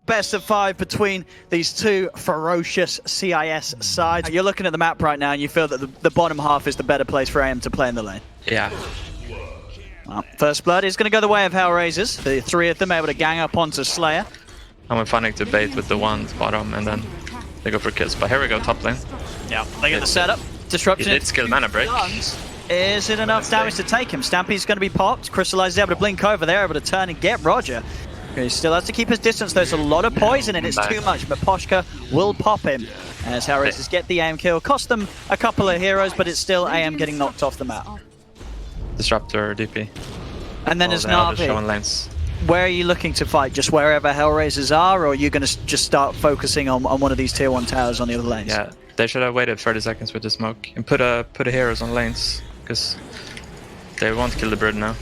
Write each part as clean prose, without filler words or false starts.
best of 5 between these two ferocious CIS sides. You're looking at the map right now and you feel that the bottom half is the better place for AM to play in the lane. Yeah. Well, first blood is going to go the way of HellRaisers. The 3 of them able to gang up onto Slayer. I'm finding to bait with the one bottom and then they go for kills. But here we go, top lane. Yeah, they get the setup. Disruption. He did skill mana break. Is it enough damage to take him? Stampy's going to be popped. Crystallize is able to blink over. They're able to turn and get Roger. He still has to keep his distance. There's a lot of poison and it's too much, but Poshka will pop him as HellRaisers get the AM kill. Cost them a couple of heroes, but it's still AM getting knocked off the map. Disruptor, DP. And then there's Navi. Lanes. Where are you looking to fight? Just wherever HellRaisers are, or are you going to just start focusing on one of these tier 1 towers on the other lanes? Yeah, they should have waited 30 seconds with the smoke and put a heroes on lanes, because they won't kill the bird now.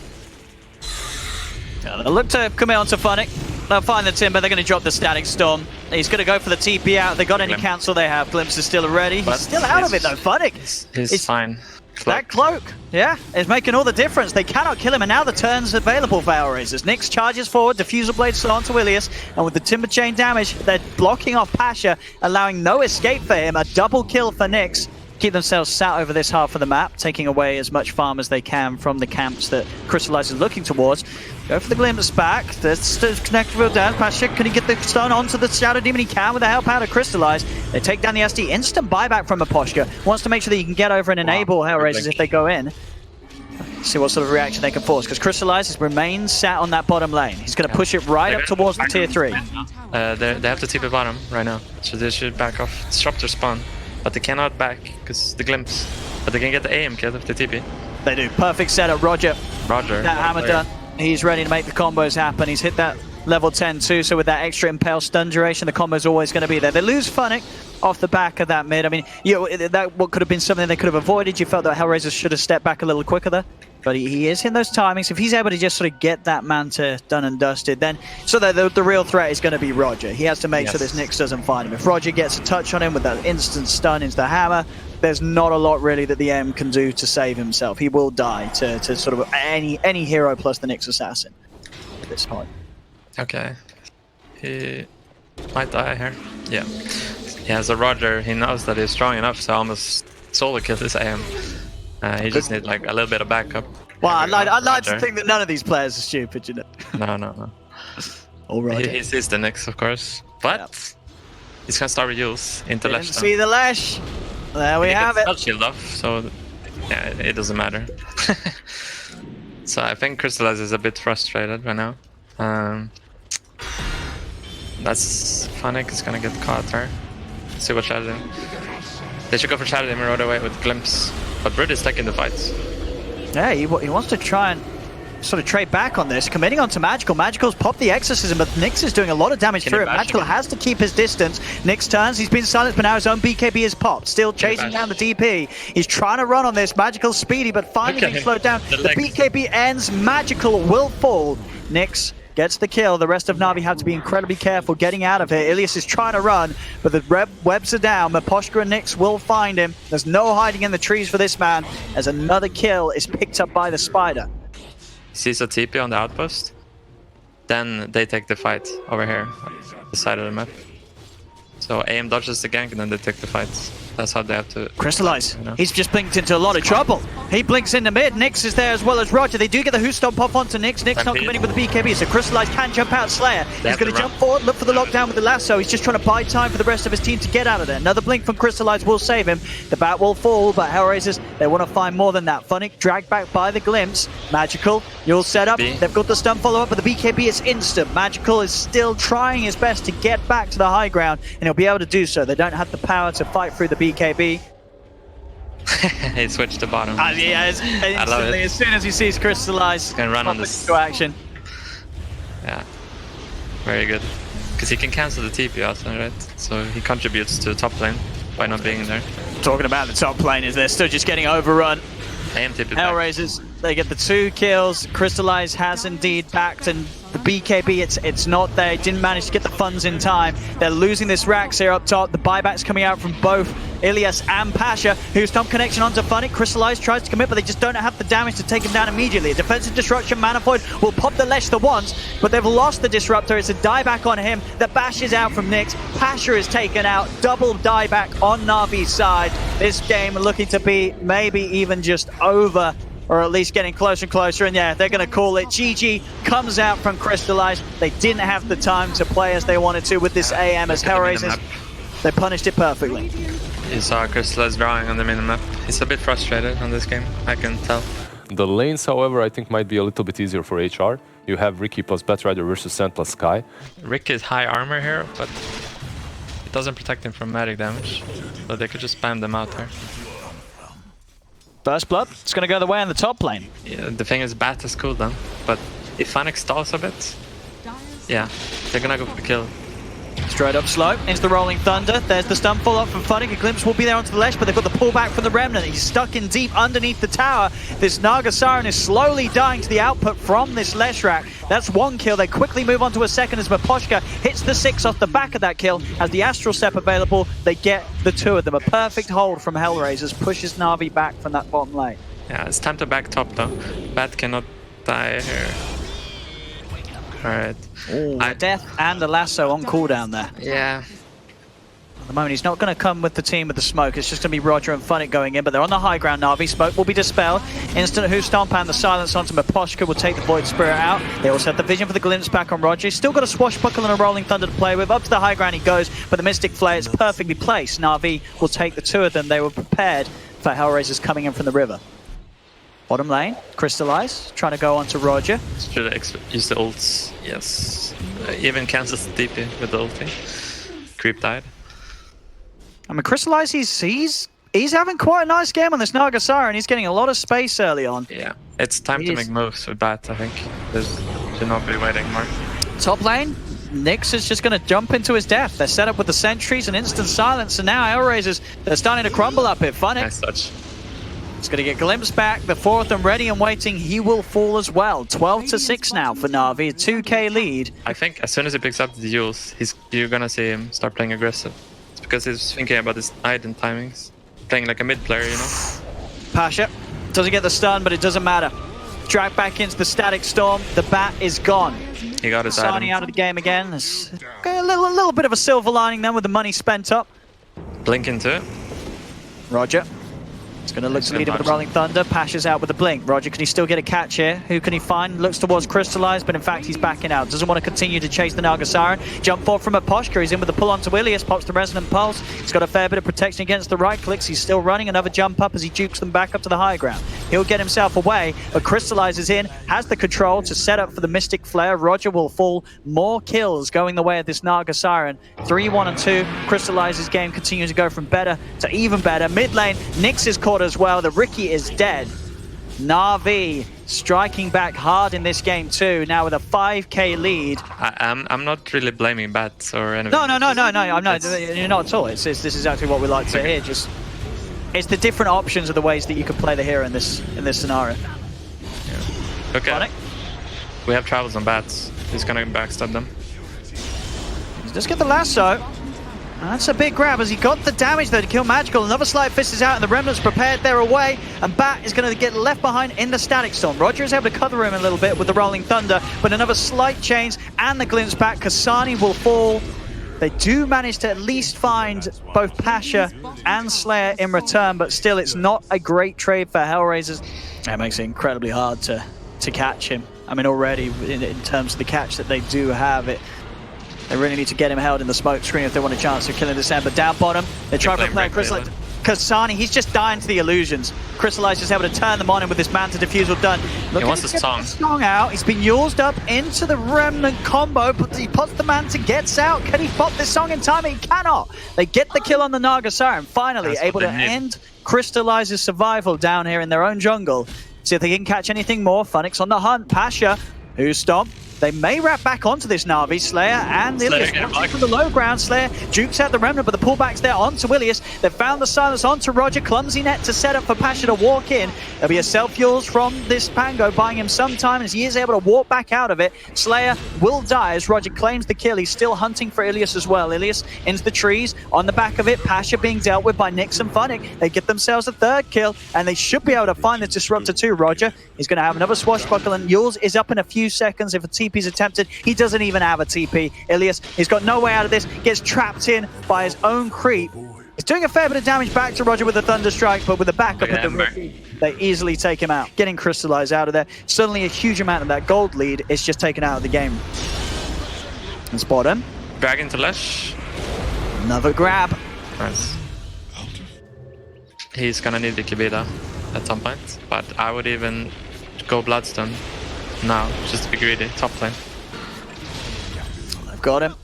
They'll look to commit onto Funnick. They'll find the Timber. They're going to drop the Static Storm. He's going to go for the TP out. They got any cancel they have. Glimpse is still ready. He's still out of it though. Funnick. He's fine. That cloak, yeah, is making all the difference. They cannot kill him, and now the turn's available for HellRaisers. Nyx charges forward, Diffusal Blade still onto Ilias, and with the Timber Chain damage, they're blocking off Pasha, allowing no escape for him. A double kill for Nyx. Keep themselves sat over this half of the map, taking away as much farm as they can from the camps that Crystallize is looking towards. Go for the Glimpse back. There's connected real down. Pasha, can he get the stun onto the Shadow Demon? He can with the help out of Crystallize. They take down the SD. Instant buyback from Aposhka. Wants to make sure that he can get over and enable HellRaisers if they go in. See what sort of reaction they can force, because Crystallize remains sat on that bottom lane. He's going to push it right up towards the tier 3. They have to TP bottom right now, so they should back off. Disrupt their spawn. But they cannot back, because the Glimpse. But they can get the AM kill if they TP. They do. Perfect setup. Roger. That hammer done. He's ready to make the combos happen. He's hit that level 10 too, so with that extra impale stun duration, the combo's always going to be there. They lose Funnick off the back of that mid. I mean, that what could have been something they could have avoided. You felt that HellRaisers should have stepped back a little quicker there. But he is in those timings. If he's able to just sort of get that Manta done and dusted, then so that the real threat is going to be Roger. He has to make sure this Nyx doesn't find him. If Roger gets a touch on him with that instant stun into the hammer, there's not a lot really that the M can do to save himself. He will die to sort of any hero plus the Nyx assassin at this point. Okay. He might die here. Yeah. Yeah, so Roger, he knows that he's strong enough to almost solo kill this AM. He just needs like a little bit of backup. Well, I'd like to think that none of these players are stupid, you know. No. All right. He sees the Nyx, of course, but he's gonna start with Yules into Lesh. See the Lesh. There we have it. Not shield off, so yeah, it doesn't matter. So I think Crystallize is a bit frustrated right now. That's Funnick is gonna get caught there. See what Shadow Demon. They should go for Shadow Demon right away with Glimpse. But Brit is taking the fight. Yeah, he wants to try and sort of trade back on this, committing onto Magical. Magical's popped the Exorcism, but Nyx is doing a lot of damage through it. Magical has to keep his distance. Nyx turns, he's been silenced, but now his own BKB is popped. Still chasing down the DP. He's trying to run on this. Magical's speedy, but finally being slowed down. The BKB ends. Magical will fall. Nyx gets the kill. The rest of Navi have to be incredibly careful getting out of here. Ilias is trying to run, but the webs are down. Maposhka and Nyx will find him. There's no hiding in the trees for this man, as another kill is picked up by the Spider. Sees a TP on the outpost. Then they take the fight over here, the side of the map. So AM dodges the gank and then they take the fight. That's how they have to... Crystallize. He's just blinked into a lot of trouble. He blinks into mid. Nyx is there as well as Roger. They do get the Who Stomp pop onto Nyx. Nyx not committing with the BKB, so Crystallize can jump out Slayer. He's going to jump forward, look for the lockdown with the lasso. He's just trying to buy time for the rest of his team to get out of there. Another blink from Crystallize will save him. The bat will fall, but HellRaisers, they want to find more than that. Funnick dragged back by the Glimpse. Magical, you'll set up. They've got the stun follow-up, but the BKB is instant. Magical is still trying his best to get back to the high ground, and he'll be able to do so. They don't have the power to fight through the BKB. He switched to bottom. Yeah, instantly, as soon as he sees Crystallize, can run on this into action. Yeah, very good. Because he can cancel the TP also, right? So he contributes to the top lane by not being there. Talking about the top lane is they're still just getting overrun. AM TP HellRaisers, they get the 2 kills. Crystallize has indeed backed, and the BKB, it's not there. Didn't manage to get the funds in time. They're losing this Rax here up top. The buyback's coming out from both Ilias and Pasha, who stomp connection onto Funny. Crystallize tries to commit, but they just don't have the damage to take him down immediately. A defensive disruption, Manifold will pop the Lesh the once, but they've lost the disruptor. It's a dieback on him. The bash is out from Nyx. Pasha is taken out. Double dieback on Navi's side. This game looking to be maybe even just over, or at least getting closer and closer. And yeah, they're going to call it. GG comes out from Crystallize. They didn't have the time to play as they wanted to with this AM as HellRaisers. They punished it perfectly. You saw Crystallize drawing on the minimap. He's a bit frustrated on this game, I can tell. The lanes, however, I think might be a little bit easier for HR. You have Ricky plus Batrider versus Sand plus Sky. Rick is high armor here, but it doesn't protect him from magic damage. So they could just spam them out there. First blood, it's going to go the way on the top lane. Yeah, the thing is, Bat is cooldown, but if Phoenix stalls a bit, yeah, they're gonna go for the kill. Straight up slow into the Rolling Thunder. There's the stun follow up from Funny. A glimpse will be there onto the Lesh, but they've got the pullback from the Remnant. He's stuck in deep underneath the tower. This Naga Siren is slowly dying to the output from this Lesh rack. That's one kill. They quickly move on to a second as Maposhka hits the 6 off the back of that kill. As the Astral Step available, they get the 2 of them. A perfect hold from HellRaisers pushes Navi back from that bottom lane. Yeah, it's time to back top though. Bat cannot die here. Alright. A death and a lasso on cooldown there. Yeah. At the moment, he's not going to come with the team with the smoke. It's just going to be Roger and Funnick going in, but they're on the high ground. Navi smoke will be dispelled. Instant Who Stomp and the silence onto Maposhka will take the Void Spirit out. They also have the vision for the glimpse back on Roger. He's still got a swashbuckle and a Rolling Thunder to play with. Up to the high ground he goes, but the Mystic Flare is perfectly placed. Navi will take the 2 of them. They were prepared for HellRaisers coming in from the river. Bottom lane, Crystallize, trying to go onto Roger. Should I use the ults? Yes. Even cancels the DP with the ulti. Creep died. I mean, Crystallize, he's having quite a nice game on this Naga Siren. He's getting a lot of space early on. Yeah. It's time to make moves with Bat, I think. Should not be waiting more. Top lane, Nyx is just going to jump into his death. They're set up with the sentries and instant silence, and now HellRaisers, they're starting to crumble up here. Funny. Nice touch. It's going to get glimpsed back. The 4th and ready and waiting. He will fall as well. 12-6 now for Navi. A 2k lead. I think as soon as he picks up the duels, you're going to see him start playing aggressive. It's because he's thinking about his idle timings. Playing like a mid player, you know? Pasha doesn't get the stun, but it doesn't matter. Drag back into the Static Storm. The bat is gone. He got his Sani out of the game again. There's a little bit of a silver lining then with the money spent up. Blink into it. Roger. He's going to look to lead him with the Rolling Thunder. Pasha's out with the blink. Roger, can he still get a catch here? Who can he find? Looks towards Crystallize, but in fact he's backing out. Doesn't want to continue to chase the Naga Siren. Jump forward from Maposhka. He's in with the pull onto Ilias. Pops the Resonant Pulse. He's got a fair bit of protection against the right clicks. He's still running. Another jump up as he jukes them back up to the high ground. He'll get himself away, but Crystallize is in. Has the control to set up for the Mystic Flare. Roger will fall. More kills going the way of this Naga Siren. 3-1 and 2. Crystallize's game continues to go from better to even better. Mid lane, Nyx is caught as well. The Ricky is dead. Navi striking back hard in this game too, now with a 5k lead. I'm not really blaming Bats or anything. No, I'm not. You're not at all. This is exactly what we like to hear. Just it's the different options of the ways that you could play the hero in this scenario. Yeah. Okay. Sonic? We have travels on Bats. He's gonna backstab them. Just get the lasso. That's a big grab as he got the damage though to kill Magical. Another Slight Fist is out and the Remnant's prepared. They're away and Bat is going to get left behind in the Static Storm. Roger is able to cover him a little bit with the Rolling Thunder, but another slight change and the glimpse back. Kasani will fall. They do manage to at least find both Pasha and Slayer in return, but still it's not a great trade for HellRaisers. That makes it incredibly hard to catch him. I mean, already in terms of the catch that they do have, they really need to get him held in the smoke screen if they want a chance of killing this end. But down bottom, they try to play Crystallize. Kasani, he's just dying to the illusions. Crystallize is able to turn them on him with this Manta Diffusal done. He wants the song out. He's been used up into the Remnant combo, but he pops the Manta, gets out. Can he pop this song in time? He cannot. They get the kill on the Naga Siren. Finally able to end Crystallize's survival down here in their own jungle. See if they can catch anything more. Funnick's on the hunt. Pasha, Who Stomp, They may wrap back onto this Navi. Slayer and Ilias watching from the low ground. Slayer jukes out the Remnant, but the pullback's there onto Ilias. They've found the silence onto Roger. Clumsy net to set up for Pasha to walk in. There'll be a self-fuels from this Pango, buying him some time as he is able to walk back out of it. Slayer will die as Roger claims the kill. He's still hunting for Ilias as well. Ilias into the trees. On the back of it, Pasha being dealt with by Nyx and Funnick. They get themselves a third kill, and they should be able to find the Disruptor too. Roger is going to have another swashbuckle, and Yules is up in a few seconds if a TP is attempted. He doesn't even have a TP. Ilias, he's got no way out of this, gets trapped in by his own creep. He's doing a fair bit of damage back to Roger with the Thunder Strike, but with the backup of the Rookie, they easily take him out. Getting crystallized out of there. Suddenly a huge amount of that gold lead is just taken out of the game. And spot him. Drag into Lesh. Another grab. Nice. He's gonna need the Kibida at some point, but I would even go Bloodstone now, just to be greedy. Top lane. I've got him.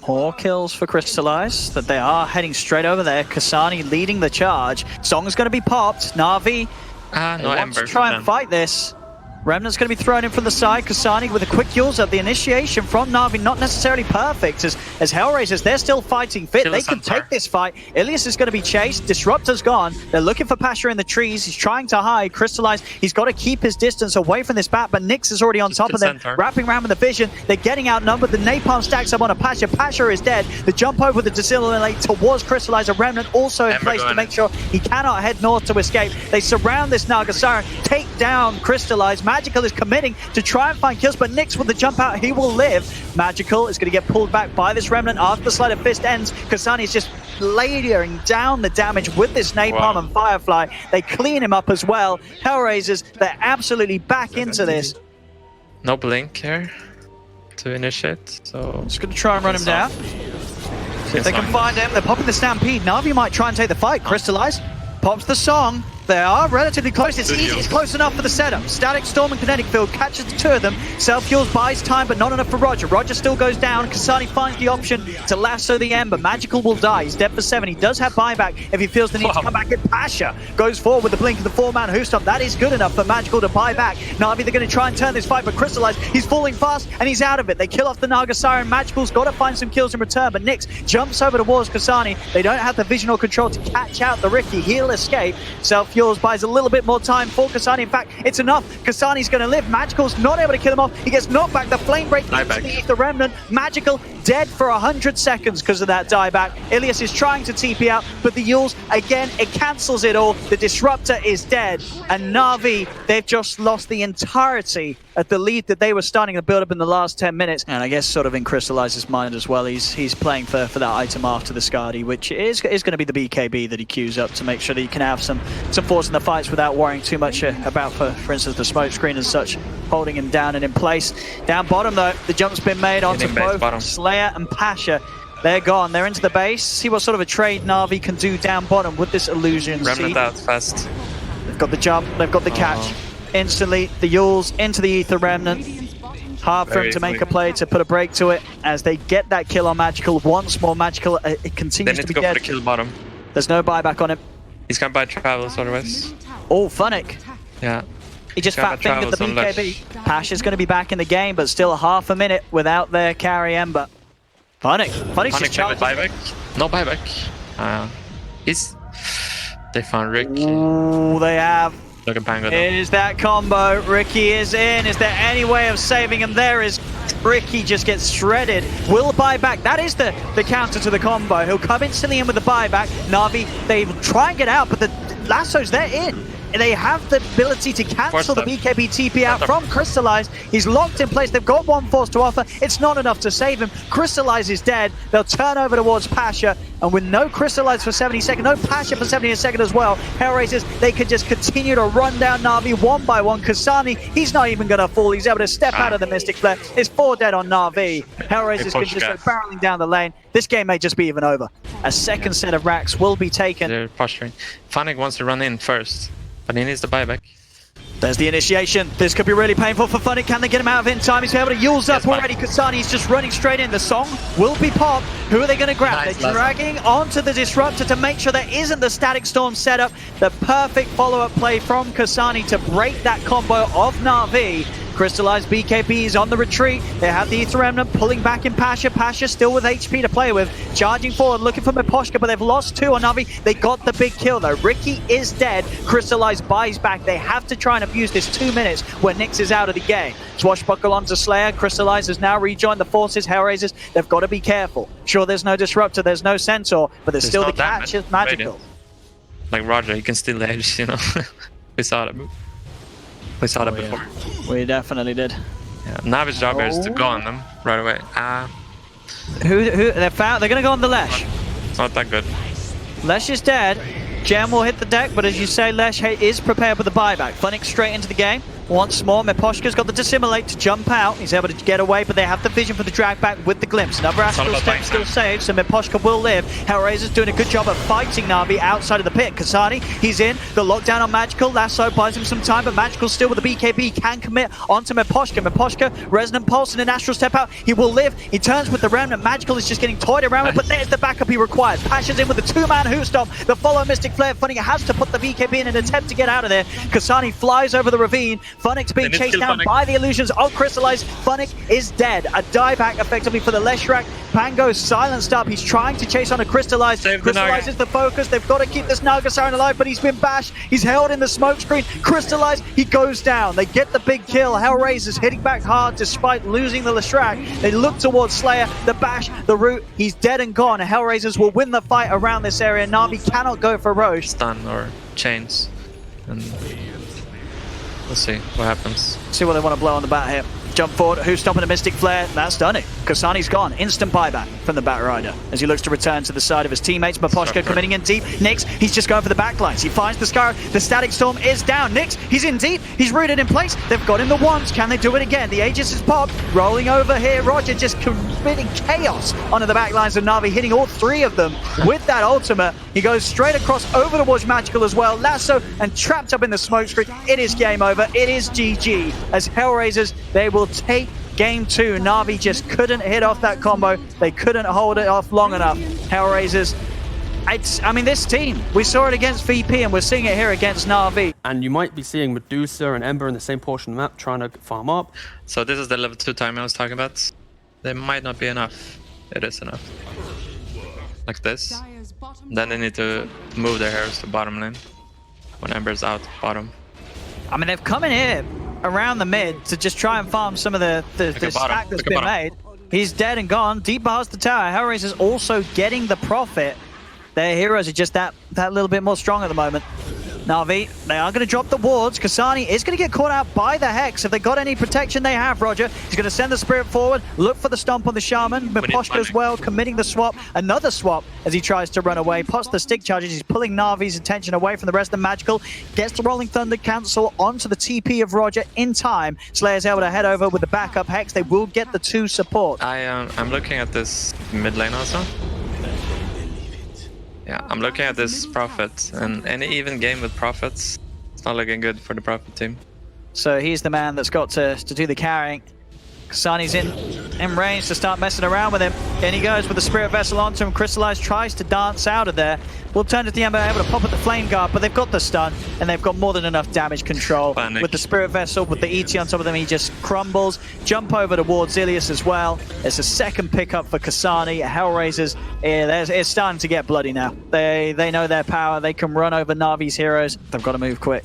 More kills for Crystallize, that they are heading straight over there. Kasani leading the charge. Song's going to be popped. Navi no wants to Ember. try and fight this. Remnant's going to be thrown in from the side. Kasani with a quick Yules up. The initiation from Navi not necessarily perfect as HellRaisers, they're still fighting fit. They can take this fight. Ilias is going to be chased. Disruptor's gone. They're looking for Pasha in the trees. He's trying to hide. Crystallize, he's got to keep his distance away from this bat, but Nyx is already on top of them, wrapping around with the vision. They're getting outnumbered. The napalm stacks up on a Pasha. Pasha is dead. The jump over the Decimilate towards Crystallize. A Remnant also in place to make sure he cannot head north to escape. They surround this Naga Siren, take down Crystallize. Magical is committing to try and find kills, but Nyx with the jump out, he will live. Magical is going to get pulled back by this Remnant after the Sleight of Fist ends. Kasani is just layering down the damage with this Napalm and Firefly. They clean him up as well. HellRaisers, they're absolutely back into this. No blink here to initiate, so... Just going to try and run him down. See if they can find him. They're popping the Stampede. Navi might try and take the fight. Crystallize pops the Song. They are relatively close. It's easy. It's close enough for the setup. Static Storm and Kinetic Field catches the two of them. Self-fuels buys time, but not enough for Roger. Roger still goes down. Kasani finds the option to lasso the Ember. Magical will die. He's dead for 7. He does have buyback if he feels the need to come back. And Pasha goes forward with the blink of the 4-man Hoostop. That is good enough for Magical to buy back. Navi, they're going to try and turn this fight, but Crystallize, he's falling fast, and he's out of it. They kill off the Naga Siren. Magical's got to find some kills in return, but Nyx jumps over towards Kasani. They don't have the vision or control to catch out the Ricky. He'll escape. Self-fuels buys a little bit more time for Kasani. In fact, it's enough. Kasani's going to live. Magical's not able to kill him off. He gets knocked back. The flame break into the Remnant. Magical dead for 100 seconds because of that dieback. Ilias is trying to TP out, but the Yules, again, it cancels it all. The Disruptor is dead. And Navi, they've just lost the entirety of the lead that they were starting to build up in the last 10 minutes. And I guess sort of in Crystallize's mind as well, he's playing for that item after the Skadi, which is going to be the BKB that he queues up to make sure that he can have some force in the fights without worrying too much about, for instance, the smoke screen and such, holding him down and in place. Down bottom, though, the jump's been made onto both Slayer and Pasha. They're gone. They're into the base. See what sort of a trade Navi can do down bottom with this illusion. Remnant out fast. They've got the jump. They've got the catch. Instantly, the Yules into the Ether Remnant. Hard for him to make a play to put a break to it as they get that kill on Magical. Once more, Magical, it continues to be dead. They need to go for the kill bottom. There's no buyback on him. He's gonna buy travels otherwise. Oh, Funnick. Yeah. He just fat-fingered the BKB. Pasha's going to be back in the game, but still a half a minute without their carry Ember. Funnick's just charged. Buyback. No buyback. They found Rick. Ooh, they have. Look at Pango. Is that combo? Ricky is in. Is there any way of saving him? There is. Ricky just gets shredded. Will buyback. That is the counter to the combo. He'll come instantly in with the buyback. Navi, they try and get out, but the lassos, they're in. They have the ability to cancel the BKB TP out from Crystallize. He's locked in place. They've got one force to offer. It's not enough to save him. Crystallize is dead. They'll turn over towards Pasha. And with no Crystallize for 70 seconds, no Pasha for 70 seconds as well, HellRaisers, they could just continue to run down Navi one by one. Kasani, he's not even going to fall. He's able to step out of the Mystic Flare. It's 4 dead on Navi. HellRaisers can just go barreling down the lane. This game may just be even over. A second set of racks will be taken. They're posturing. Funnick wants to run in first, but he needs the buyback. There's the initiation. This could be really painful for Funnick. Can they get him out of it in time? He's able to Yules up already. Kasani's just running straight in. The Song will be popped. Who are they going to grab? They're dragging onto the Disruptor to make sure there isn't the Static Storm setup. The perfect follow-up play from Kasani to break that combo of Navi. Crystallized BKB is on the retreat. They have the Ether Remnant pulling back in Pasha. Pasha still with HP to play with. Charging forward, looking for Miposhka, but they've lost 2 on Navi. They got the big kill though. Ricky is dead. Crystallized buys back. They have to try and abuse this 2 minutes where Nyx is out of the game. Swashbuckle onto Slayer. Crystallized has now rejoined the forces. HellRaisers, they've got to be careful. Sure, there's no Disruptor, there's no Centaur, but there's still the catch is magical. Like Roger, he can steal the edge, you know. We saw that. We saw that before. Yeah. We definitely did. Yeah. Navi's job here is to go on them right away. Who they're found? They're gonna go on the Lesh. It's not that good. Lesh is dead. Gem will hit the deck, but as you say, Lesh is prepared with the buyback. Funix straight into the game. Once more, Miposhka's got the Dissimulate to jump out. He's able to get away, but they have the vision for the drag back with the Glimpse. Another Astral Step still saved, so Miposhka will live. HellRaisers doing a good job of fighting Navi outside of the pit. Kasani, he's in. The lockdown on Magical. Lasso buys him some time, but Magical still with the BKB can commit onto Miposhka. Miposhka, Resonant Pulse and an Astral Step out. He will live. He turns with the Remnant. Magical is just getting toyed around with, but there's the backup he requires. Pasha's in with the 2-man Hoot Stomp. The follow Mystic Flare. Funix has to put the BKB in an attempt to get out of there. Kasani flies over the ravine. Funix being chased down by the illusions of Crystallized. Funix is dead. A dieback effectively for the Leshrac. Pango's silenced up. He's trying to chase on a Crystallized. Crystallized is the focus. They've got to keep this Nagasaran alive, but he's been bashed. He's held in the smoke screen. Crystallized, he goes down. They get the big kill. HellRaisers hitting back hard despite losing the Leshrac. They look towards Slayer. The bash, the root. He's dead and gone. HellRaisers will win the fight around this area. Navi cannot go for Roche. Stun or chains. And we'll see what happens. See what they want to blow on the bat here. Jump forward, who's stopping a Mystic Flare? That's done it. Kasani's gone. Instant buyback from the Batrider as he looks to return to the side of his teammates. Miposhka committing in deep. Nyx, he's just going for the backlines. He finds the Scar. The Static Storm is down. Nyx, he's in deep. He's rooted in place. They've got him the once. Can they do it again? The Aegis is popped. Rolling over here. Roger just committing chaos onto the backlines of Navi, hitting all 3 of them with that ultimate. He goes straight across over towards Magical as well. Lasso and trapped up in the smoke screen. It is game over. It is GG. As HellRaisers, they will take game 2. Navi just couldn't hit off that combo. They couldn't hold it off long enough. HellRaisers, I mean, this team, we saw it against VP and we're seeing it here against Navi. And you might be seeing Medusa and Ember in the same portion of the map trying to farm up. So this is the level 2 time I was talking about. There might not be enough. It is enough. Like this. Then they need to move their heroes to bottom lane. When Ember's out bottom. I mean, they've come in here around the mid to just try and farm some of the stack that's been made. He's dead and gone. Deep bars the tower. HellRaisers also getting the profit. Their heroes are just that little bit more strong at the moment. Navi, they are going to drop the wards. Kasani is going to get caught out by the Hex. If they got any protection, they have, Roger. He's going to send the Spirit forward, look for the stomp on the Shaman. Miposhka as well, committing the swap. Another swap as he tries to run away. Pots the stick charges. He's pulling Navi's attention away from the rest of the Magical. Gets the Rolling Thunder cancel onto the TP of Roger in time. Slayer's able to head over with the backup Hex. They will get the 2 support. I'm looking at this mid lane also. Yeah, I'm looking at this Prophet, and any even game with Prophets, it's not looking good for the Prophet team. So he's the man that's got to do the carrying. Kasani's in range to start messing around with him. In he goes with the Spirit Vessel onto him. Crystallized tries to dance out of there. Will turn to the Ember, able to pop at the Flame Guard, but they've got the stun, and they've got more than enough damage control. Panic. With the Spirit Vessel, with the ET on top of them, he just crumbles. Jump over towards Ilias as well. It's a second pickup for Kasani. HellRaisers, it's starting to get bloody now. They know their power. They can run over Navi's heroes. They've got to move quick.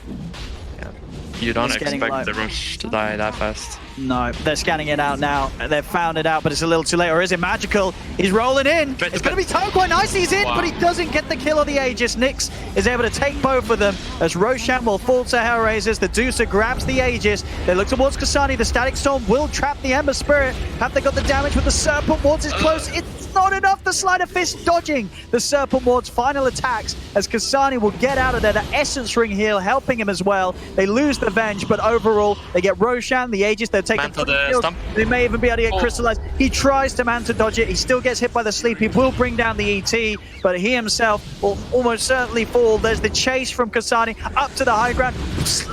You don't expect the rush to die that fast. No, they're scanning it out now. They've found it out, but it's a little too late. Or is it Magical? He's rolling in. It's going to be timed quite nicely. He's in, but he doesn't get the kill on the Aegis. Nyx is able to take both of them as Roshan will fall to HellRaisers. The Deucer grabs the Aegis. They look towards Kasani. The Static Storm will trap the Ember Spirit. Have they got the damage with the Serpent Wards? Is close. It's not enough. The Sleight of Fist dodging the Serpent Ward's final attacks as Kasani will get out of there. The Essence Ring heal helping him as well. They lose the Venge, but overall they get Roshan, the Aegis. They're taking the they may even be able to get Crystallized. He tries to man to dodge it. He still gets hit by the sleep. He will bring down the ET, but he himself will almost certainly fall. There's the chase from Kasani up to the high ground. He's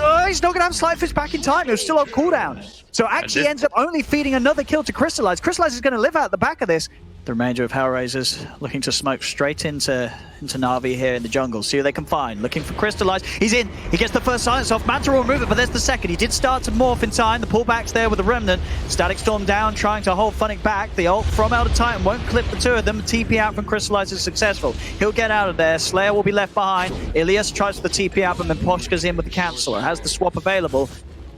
not going to have Sleight of Fist back in time. He was still on cooldown. So actually ends up only feeding another kill to Crystallize. Crystallize is going to live out the back of this. The remainder of HellRaisers looking to smoke straight into Navi here in the jungle. See who they can find. Looking for Crystallize. He's in. He gets the first silence off. Manta will remove it, but there's the second. He did start to morph in time. The pullback's there with the Remnant. Static Storm down, trying to hold Funnick back. The ult from Elder Titan won't clip the two of them. TP out from Crystallize is successful. He'll get out of there. Slayer will be left behind. Ilias tries for the TP out, but Poshka's in with the Canceller. Has the swap available.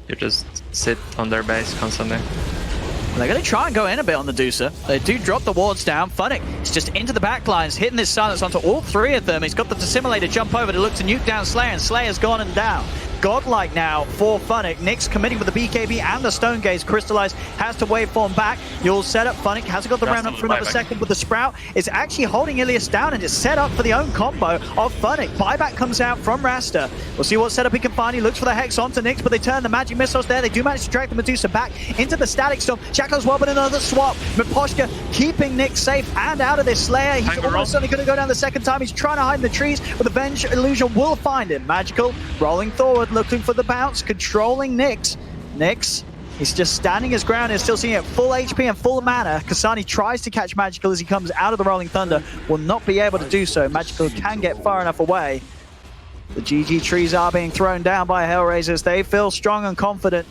You just sit on their base constantly. They're going to try and go in a bit on the Deucer. They do drop the wards down. Funnick is just into the back lines, hitting this silence onto all three of them. He's got the Dissimulator jump over to look to nuke down Slayer, and Slayer's gone and down. Godlike now for Funnick. Nyx committing with the BKB and the Stone Gaze. Crystallize has to waveform back. You'll set up. Funnick hasn't got the Remnant for another second with the Sprout. It's actually holding Ilias down, and it's set up for the own combo of Funnick. Buyback comes out from Rasta. We'll see what setup he can find. He looks for the Hex onto Nyx, but they turn the magic missiles there. They do manage to drag the Medusa back into the Static Storm. Shackle's well, but another swap. Miposhka keeping Nyx safe and out of this. Slayer, he's almost certainly going to go down the second time. He's trying to hide in the trees, but the Venge illusion will find him. Magical rolling forward, looking for the bounce. Controlling Nyx. Nyx, he's just standing his ground and still seeing it full HP and full mana. Kasani tries to catch Magical as he comes out of the Rolling Thunder. Will not be able to do so. Magical can get far enough away. The GG trees are being thrown down by HellRaisers. They feel strong and confident.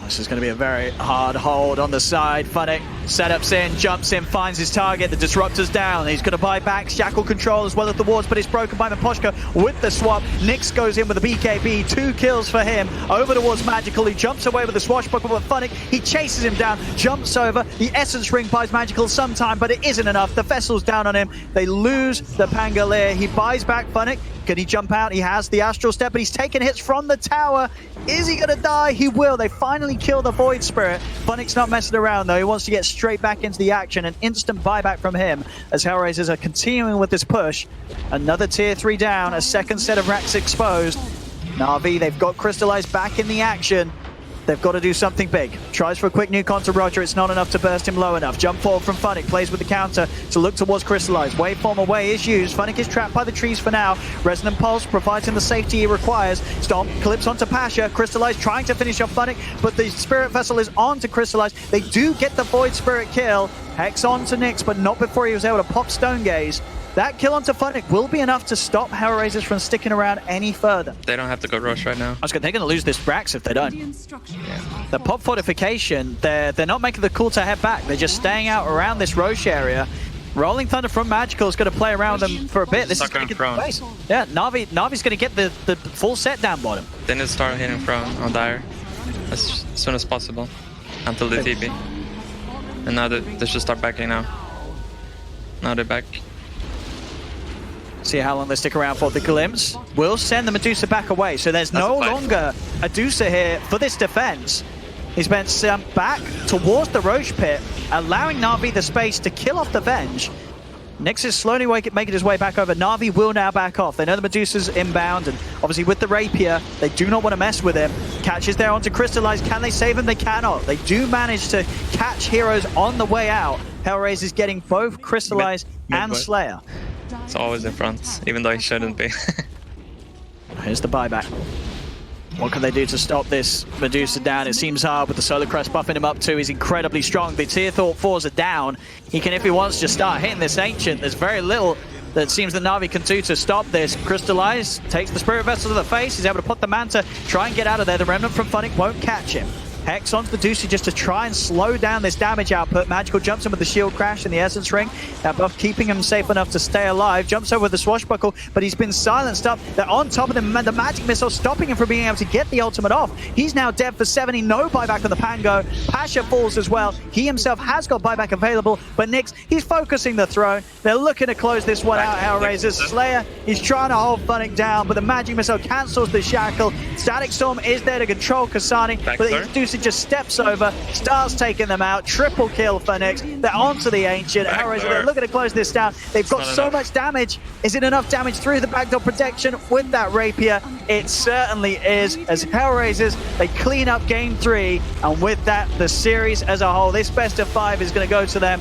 This is going to be a very hard hold on the side. Funnick setups in, jumps in, finds his target. The Disruptor's down. He's going to buy back Shackle control as well as the wards, but it's broken by Miposhka with the swap. Nyx goes in with the BKB. 2 kills for him. Over towards Magical. He jumps away with the swashbuckle, but Funnick, he chases him down, jumps over. The Essence Ring buys Magical some time, but it isn't enough. The Vessel's down on him. They lose the Pangolier. He buys back Funnick. Can he jump out? He has the Astral Step, but he's taking hits from the tower. Is he going to die? He will. They finally kill the Void Spirit. Funnick's not messing around, though. He wants to get straight back into the action. An instant buyback from him as HellRaisers are continuing with this push. Another tier 3 down. A second set of racks exposed. Navi, they've got Crystallized back in the action. They've got to do something big. Tries for a quick nuke onto Roger. It's not enough to burst him low enough. Jump forward from Funnick. Plays with the counter to look towards Crystallize. Waveform away is used. Funnick is trapped by the trees for now. Resonant Pulse provides him the safety he requires. Stomp clips onto Pasha. Crystallize trying to finish off Funnick, but the Spirit Vessel is on to Crystallize. They do get the Void Spirit kill. Hex on to Nyx, but not before he was able to pop Stone Gaze. That kill onto Funnick will be enough to stop HellRaisers from sticking around any further. They don't have to go rush right now. They're going to lose this Brax if they don't. Yeah. The pop fortification, they're not making the call to head back. They're just staying out around this Roche area. Rolling Thunder from Magical is going to play around them for a bit. This is going to get the base. Yeah, Navi's going to get the full set down bottom. They need to start hitting from on Dire as soon as possible until the TP. And now they should start backing now. Now they're back. See how long they stick around for. The Glimpse will send the Medusa back away. So there's no longer a Medusa here for this defense. He's been sent back towards the Roche pit, allowing Navi the space to kill off the Venge. Nyx is slowly making his way back over. Navi will now back off. They know the Medusa's inbound, and obviously with the Rapier, they do not want to mess with him. Catches there onto Crystallize. Can they save him? They cannot. They do manage to catch heroes on the way out. HellRaisers getting both Crystallize and Slayer. It's always in front, even though he shouldn't be. Here's the buyback. What can they do to stop this Medusa down? It seems hard with the Solar Crest buffing him up too. He's incredibly strong. The tier 4s are down. He can, if he wants, just start hitting this Ancient. There's very little that seems that Navi can do to stop this. Crystallize takes the Spirit Vessel to the face. He's able to put the Manta, try and get out of there. The Remnant from Funnick won't catch him. Hex onto the Medusa just to try and slow down this damage output. Magical jumps in with the shield crash and the Essence Ring. That buff keeping him safe enough to stay alive. Jumps over with the swashbuckle, but he's been silenced up. They're on top of him. The magic missile stopping him from being able to get the ultimate off. He's now dead for 70. No buyback on the Pango. Pasha falls as well. He himself has got buyback available, but Nyx, he's focusing the throne. They're looking to close this one out, HellRaisers. Slayer, he's trying to hold Funnick down, but the magic missile cancels the shackle. Static Storm is there to control Kasani, but the Medusa just steps over, starts taking them out. Triple kill for Nyx. They're onto the Ancient. HellRaisers, they're looking to close this down. They've got so much damage. Is it enough damage through the backdoor protection with that Rapier? It certainly is, as HellRaisers, they clean up game 3, and with that, the series as a whole, this best of 5 is going to go to them.